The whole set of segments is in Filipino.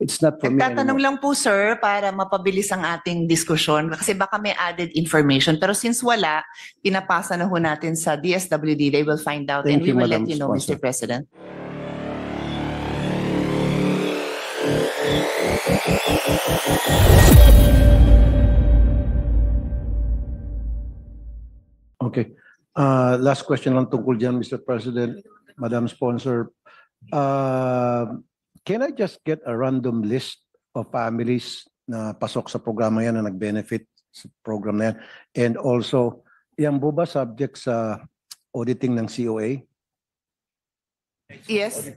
It's not for me Nagtatanong anymore. lang po, sir, para mapabilis ang ating diskusyon kasi baka may added information. Pero since wala, pinapasa na ho natin sa DSWD. They will find out and Thank we you, will Madam let you know, Sponsor. Mr. President. Okay. Last question lang tungkol dyan, Mr. President, Madam Sponsor. Can I just get a random list of families na pasok sa programa yan na nag-benefit sa program na yan? And also, yan po ba subject sa auditing ng COA? Yes,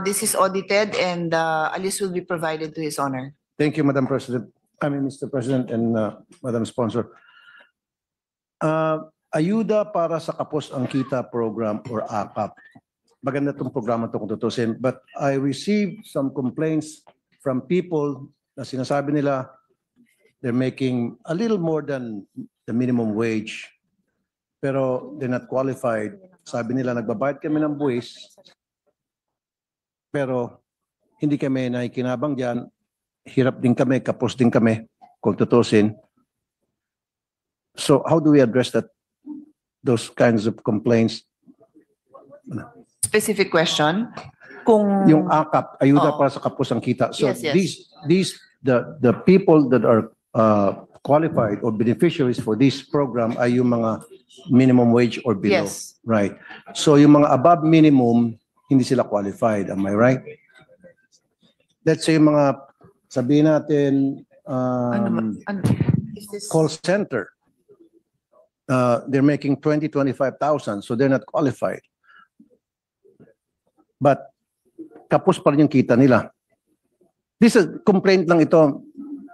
this is audited and a list will be provided to His Honor. Thank you, Madam President. Mr. President and Madam Sponsor. Ayuda para sa Kapos ang Kita program or AKAP. Maganda itong programa ito kung tutusin. But I received some complaints from people na sinasabi nila they're making a little more than the minimum wage. Pero they're not qualified. Sabi nila nagbabayad kami ng buwis. Pero hindi kami nakikinabang dyan. Hirap din kami, kapos din kami kung tutusin. So how do we address that? Those kinds of complaints? Specific question? Kung Yung AKAP, ayuda Oo. para sa kapos ang kita. So Yes, yes. the people that are qualified or beneficiaries for this program ay yung mga minimum wage or below. Yes. Right. So yung mga above minimum, hindi sila qualified. Am I right? Let's say yung mga, sabihin natin, is this call center. They're making 25,000, so they're not qualified. But kapos pa rin yung kita nila. This is complaint lang ito,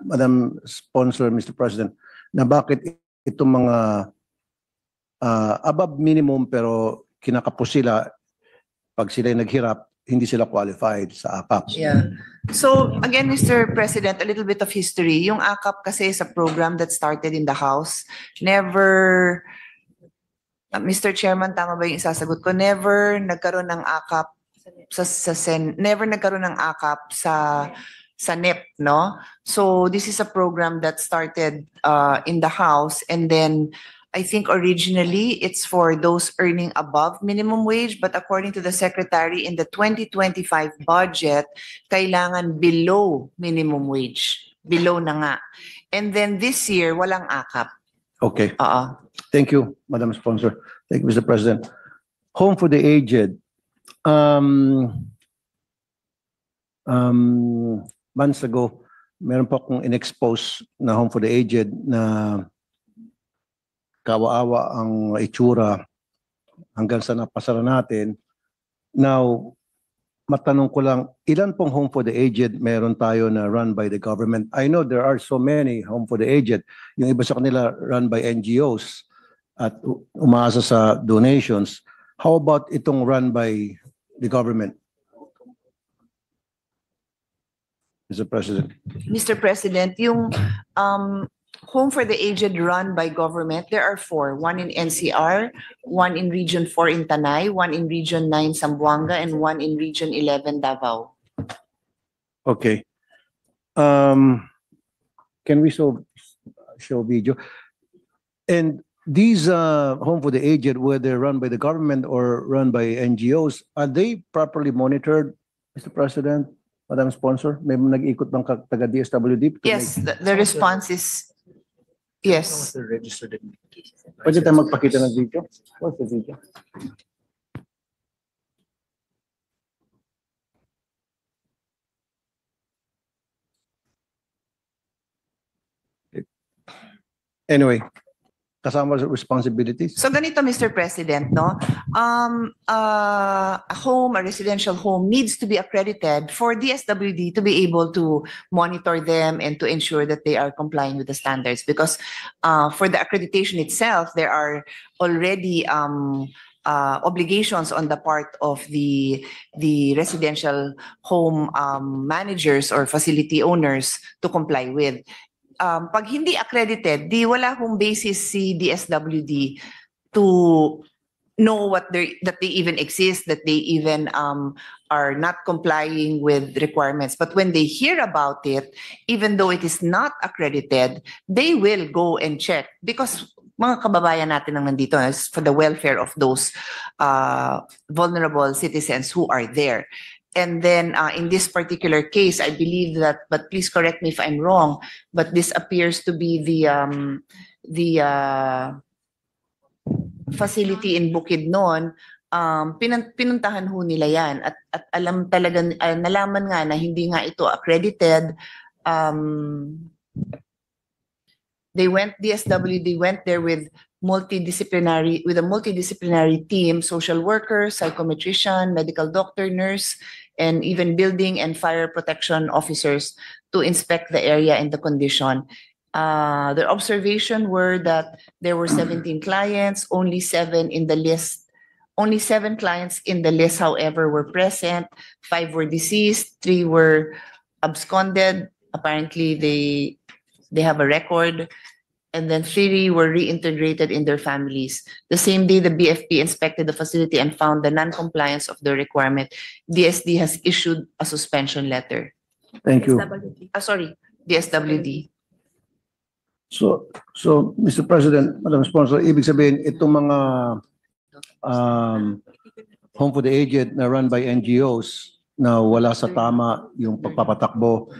Madam Sponsor, Mr. President, na bakit itong mga above minimum pero kinakapos sila pag sila naghirap, hindi sila qualified sa AKAP. Yeah. So again, Mr. President, a little bit of history. Yung AKAP kasi is a program that started in the House. Never, Mr. Chairman, tama ba yung isasagot ko? Never nagkaroon ng AKAP never nagkaroon ng AKAP sa NEP, no? So this is a program that started in the House, and then I think originally it's for those earning above minimum wage, but according to the Secretary, in the 2025 budget, kailangan below minimum wage. Below na nga. And then this year, walang AKAP. Okay. Thank you, Madam Sponsor. Thank you, Mr. President. Home for the Aged. Months ago, meron po akong in-expose na Home for the Aged na kawa-awa ang itsura hanggang sa napasara natin. Now, matanong ko lang, ilan pong Home for the Aged meron tayo na run by the government? I know there are so many Home for the Aged. Yung iba sa kanila run by NGOs at umaasa sa donations. How about itong run by the government? Mr. President. Mr. President, yung Home for the Aged run by government, there are 4. One in NCR, one in Region 4 in Tanay, one in Region 9 Zamboanga, and one in Region 11 Davao. Okay. Can we show video? And these Home for the Aged, whether run by the government or run by NGOs, are they properly monitored, Mr. President, Madam Sponsor? May nag-ikot bang taga DSWD? Yes, the response is yes. Pwede tayo magpakita ng video? What's the video? Anyway, kasama sa responsibilities. So ganito, Mr. President, no? A residential home needs to be accredited for DSWD to be able to monitor them and to ensure that they are complying with the standards. Because for the accreditation itself, there are already obligations on the part of the residential home managers or facility owners to comply with. Pag hindi accredited, di wala hong basis si DSWD to know that they even exist, that they even are not complying with requirements. But when they hear about it, even though it is not accredited, they will go and check because mga kababayan natin ang nandito is for the welfare of those vulnerable citizens who are there. And then in this particular case, I believe that, but please correct me if I'm wrong, but this appears to be the facility in Bukidnon, pinuntahan ho nila yan at alam talaga, nalaman nga na hindi nga ito accredited. DSWD went there with a multidisciplinary team, social worker, psychometrician, medical doctor, nurse, and even building and fire protection officers to inspect the area and the condition. Their observation were that there were 17 clients, only 7 in the list. Only 7 clients in the list, however, were present. 5 were deceased, 3 were absconded. Apparently, they have a record. And then 3 were reintegrated in their families. The same day, the BFP inspected the facility and found the non-compliance of the requirement. DSD has issued a suspension letter. Thank you. DSWD. So, Mr. President, Madam Sponsor, ibig sabihin, itong mga home for the aged na run by NGOs na wala sa tama yung pagpapatakbo,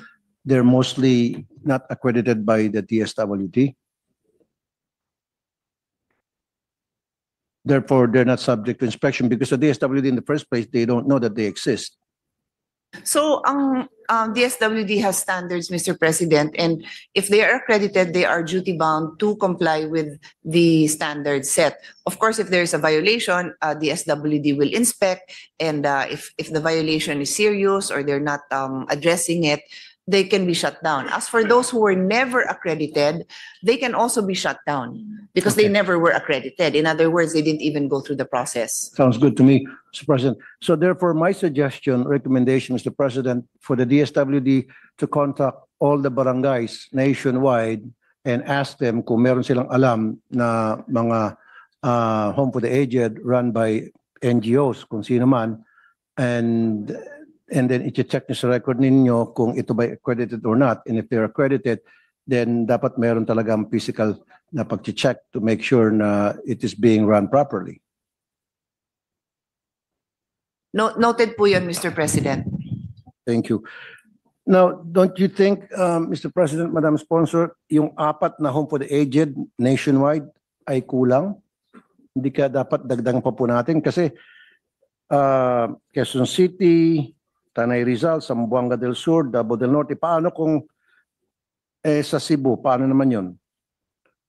they're mostly not accredited by the DSWD. Therefore, they're not subject to inspection because the DSWD in the first place, they don't know that they exist. So, ang DSWD has standards, Mr. President, and if they are accredited, they are duty-bound to comply with the standards set. Of course, if there is a violation, DSWD will inspect, and if the violation is serious or they're not addressing it, they can be shut down. As for those who were never accredited, they can also be shut down because they never were accredited. In other words, they didn't even go through the process. Sounds good to me, Mr. President. So therefore, my recommendation, Mr. President, for the DSWD to contact all the barangays nationwide and ask them kung meron silang alam na mga home for the aged run by NGOs, kung sino man, and then i-check nyo sa record ninyo kung ito ba accredited or not. And if they're accredited, then dapat meron talagang physical na pag-check to make sure na it is being run properly. Noted po yun, Mr. President. Thank you. Now, don't you think, Mr. President, Madam Sponsor, yung 4 na home for the aged nationwide ay kulang? Hindi ka dapat dagdagan pa po natin kasi Quezon City, Tanay Rizal, Zamboanga del Sur, Davao del Norte. Paano kung sa Cebu? Paano naman yun?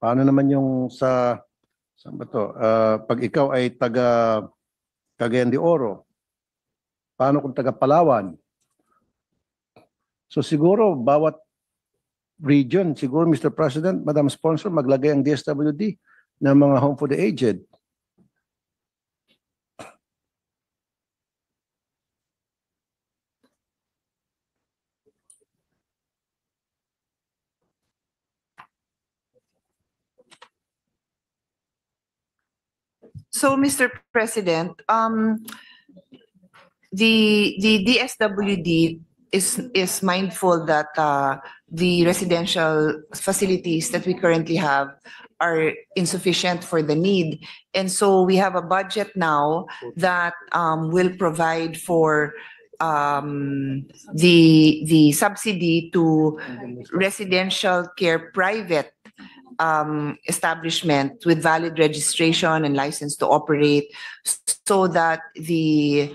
Paano naman yung saan ba to? Pag ikaw ay taga Cagayan de Oro, paano kung taga Palawan? So siguro bawat region, siguro Mr. President, Madam Sponsor, maglagay ang DSWD ng mga home for the aged. So, Mr. President, the DSWD is mindful that the residential facilities that we currently have are insufficient for the need. And so we have a budget now that will provide for the subsidy to residential care private establishment with valid registration and license to operate, so that the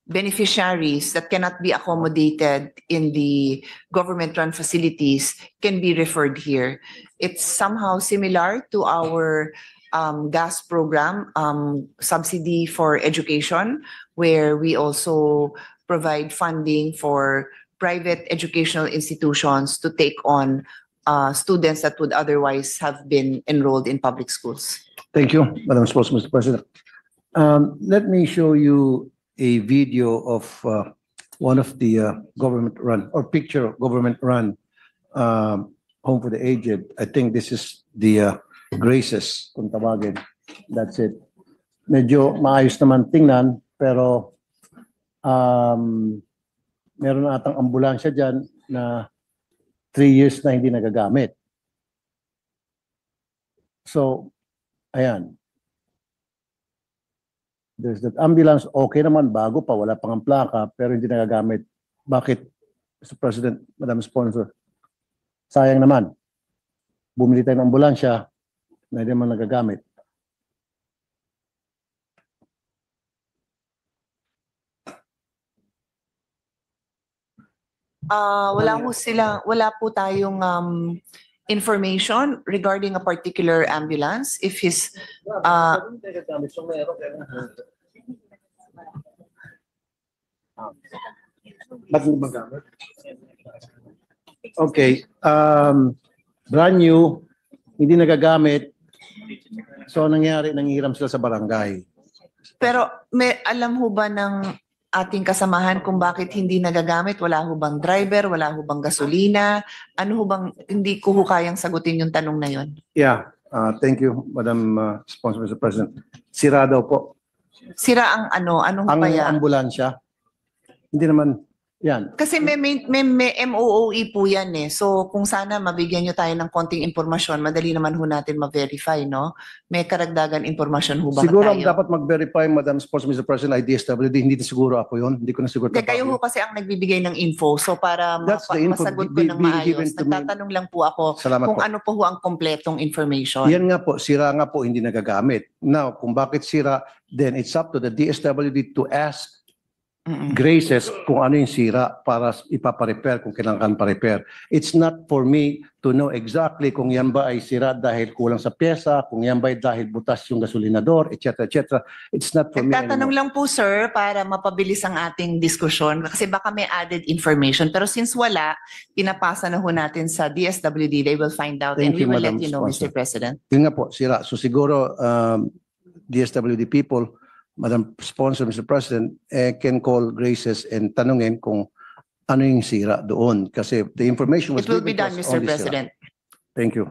beneficiaries that cannot be accommodated in the government-run facilities can be referred here. It's somehow similar to our gas program, subsidy for education, where we also provide funding for private educational institutions to take on students that would otherwise have been enrolled in public schools. Thank you, Madam Sponsor, Mr. President. Let me show you a video of one of the government-run or picture of government-run home for the aged. I think this is the Graces, kung tawagin. That's it. Medyo maayos naman tingnan, pero meron na atang ambulansya dyan na 3 years na hindi nagagamit. So, ayan. There's that ambulance, okay naman, bago pa, wala pang ang plaka, pero hindi nagagamit. Bakit, Mr. President, Madam Sponsor? Sayang naman. Bumili tayo ng ambulansya na hindi naman nagagamit. Wala po tayong information regarding a particular ambulance. If his Okay. Brand new, hindi nagagamit. So, nangyari, nanghiram sila sa barangay. pero may alam ho ba ng ating kasamahan kung bakit hindi nagagamit? Wala ho bang driver? Wala ho bang gasolina? Ano ho bang, hindi ko ho kayang sagutin yung tanong na yun. Yeah. Thank you, Madam Sponsor, Mr. President. Sira daw po. Sira ang ano? Anong Ang kaya? ambulansya. Hindi naman, yan. Kasi may MOOE po yan eh. So kung sana mabigyan nyo tayo ng konting impormasyon, madali naman ho natin ma-verify, no? May karagdagan impormasyon ho ba Siguro ang tayo? dapat mag-verify, Madam Sponsor, Mr. President, ay DSWD. Hindi na siguro ako yun. Hindi ko na siguro. Hindi, kayo ho kasi ang nagbibigay ng info. So para That's the info masagot ko being ng maayos, given to me. nagtatanong lang po ako Salamat kung po. ano po ho ang kompletong information. Yan nga po, sira nga po, hindi nagagamit. Now, kung bakit sira, then it's up to the DSWD to ask Graces kung ano yung sira para ipaparepair kung kailangan pa-repair. It's not for me to know exactly kung yan ba ay sira dahil kulang sa pyesa, kung yan ba ay dahil butas yung gasolinador, etc. etc. It's not for me Nagtatanong anymore. lang po sir para mapabilis ang ating diskusyon kasi baka may added information. Pero since wala, pinapasa na ho natin sa DSWD. They will find out and Thank we you, will let Madam you know, Sponsor. Mr. President. Yun nga po, sira. So siguro, DSWD people, Madam Sponsor, Mr. President, can call Graces and tanungin kung ano yung sira doon. Kasi the information was It will be given to done, us Mr. only sira. President. Thank you.